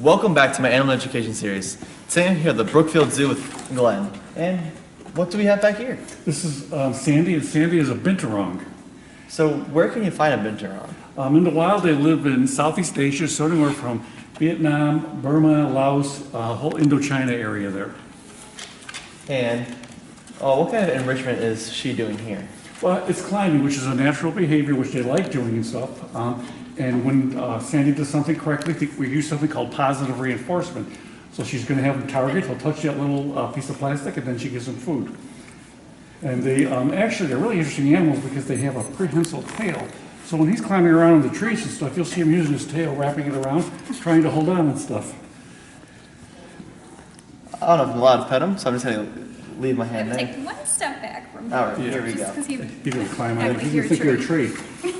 Welcome back to my animal education series. Today I'm here at the Brookfield Zoo with Glenn. And what do we have back here? This is Sandy, and Sandy is a Binturong. So where can you find a Binturong? In the wild, they live in Southeast Asia, so anywhere from Vietnam, Burma, Laos, whole Indochina area there. And what kind of enrichment is she doing here? Well, it's climbing, which is a natural behavior which they like doing and stuff. And when Sandy does something correctly, we use something called positive reinforcement. So she's going to have him target, he'll touch that little piece of plastic, and then she gives him food. And they actually, they're really interesting animals because they have a prehensile tail. So when he's climbing around in the trees and stuff, you'll see him using his tail, wrapping it around, trying to hold on and stuff. I don't know if I'm allowed to pet him, so I'm just going to leave my hand there. Take one step back from All right, Yeah. here we go. Just You're going to climb Yeah, on it. like You you're a think you're a tree. tree.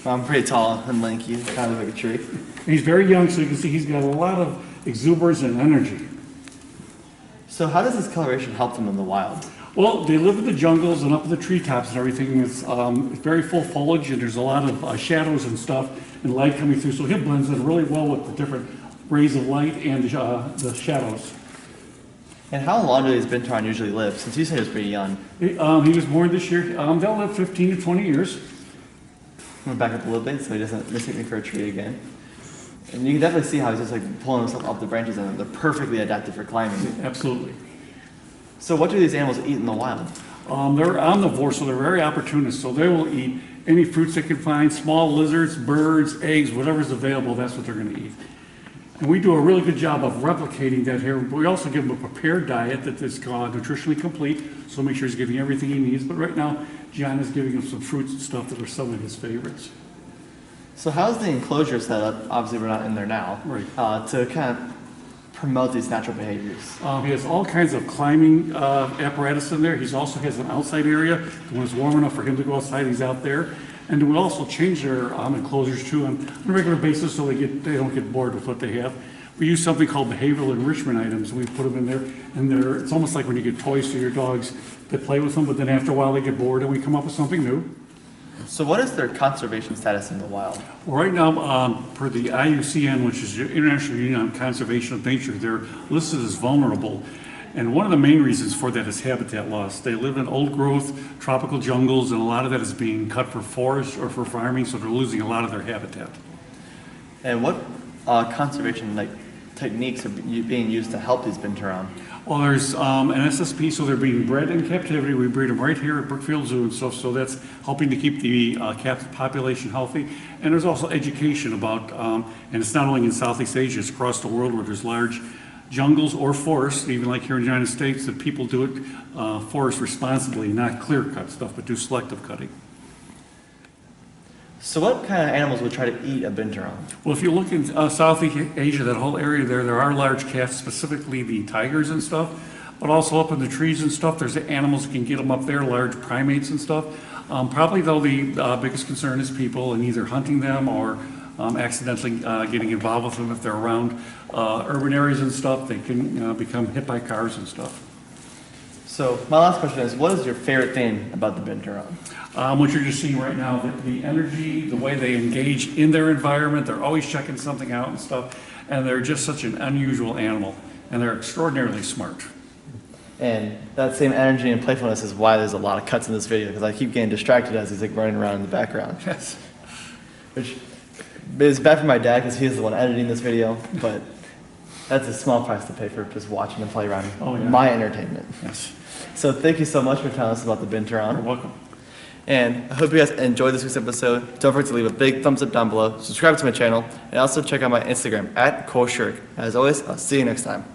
I'm pretty tall and lanky, kind of like a tree. And he's very young, so you can see he's got a lot of exuberance and energy. So how does this coloration help them in the wild? Well, they live in the jungles and up in the treetops and everything. It's very full foliage, and there's a lot of shadows and stuff and light coming through. So he blends in really well with the different rays of light and the shadows. And how long do these Binturong usually live? Since you said he was pretty young. He was born this year. They'll live 15 to 20 years. I'm gonna back up a little bit so he doesn't mistake me for a tree again. And you can definitely see how he's just like pulling himself off the branches, and they're perfectly adapted for climbing. Absolutely. So what do these animals eat in the wild? They're omnivores, so they're very opportunist. So they will eat any fruits they can find, small lizards, birds, eggs, whatever's available, that's what they're going to eat. And we do a really good job of replicating that here. We also give him a prepared diet that is nutritionally complete, so make sure he's getting everything he needs. But right now, John is giving him some fruits and stuff that are some of his favorites. So how's the enclosure set up? Obviously we're not in there now. Right. To kind of promote these natural behaviors. He has all kinds of climbing apparatus in there. He also has an outside area. When it's warm enough for him to go outside, he's out there. And we also change their enclosures too on a regular basis so they don't get bored with what they have. We use something called behavioral enrichment items. We put them in there, and it's almost like when you get toys for your dogs that play with them, but then after a while they get bored and we come up with something new. So what is their conservation status in the wild? Well, right now, per the IUCN, which is the International Union on Conservation of Nature, they're listed as vulnerable. And one of the main reasons for that is habitat loss. They live in old growth, tropical jungles, and a lot of that is being cut for forest or for farming, so they're losing a lot of their habitat. And what conservation techniques are being used to help these Binturong? Well, there's an SSP, so they're being bred in captivity. We breed them right here at Brookfield Zoo and stuff, so that's helping to keep the captive population healthy. And there's also education about, and it's not only in Southeast Asia, it's across the world where there's large jungles or forests, even like here in the United States, that people do it forest responsibly, not clear cut stuff, but do selective cutting. So what kind of animals would try to eat a Binturong? Well, if you look in Southeast Asia, that whole area there are large cats, specifically the tigers and stuff, but also up in the trees and stuff, there's animals that can get them up there, large primates and stuff. Probably though the biggest concern is people and either hunting them or accidentally getting involved with them if they're around urban areas and stuff. They can become hit by cars and stuff. So my last question is, what is your favorite thing about the Binturong? What you're just seeing right now, the energy, the way they engage in their environment, they're always checking something out and stuff, and they're just such an unusual animal, and they're extraordinarily smart. And that same energy and playfulness is why there's a lot of cuts in this video, because I keep getting distracted as he's like running around in the background. Yes. Which is bad for my dad because he's the one editing this video, but that's a small price to pay for just watching him play around. Oh, yeah. My entertainment. Yes. So thank you so much for telling us about the Binturong. You're welcome. And I hope you guys enjoyed this week's episode. Don't forget to leave a big thumbs up down below, subscribe to my channel, and also check out my Instagram @ColeShirk. As always, I'll see you next time.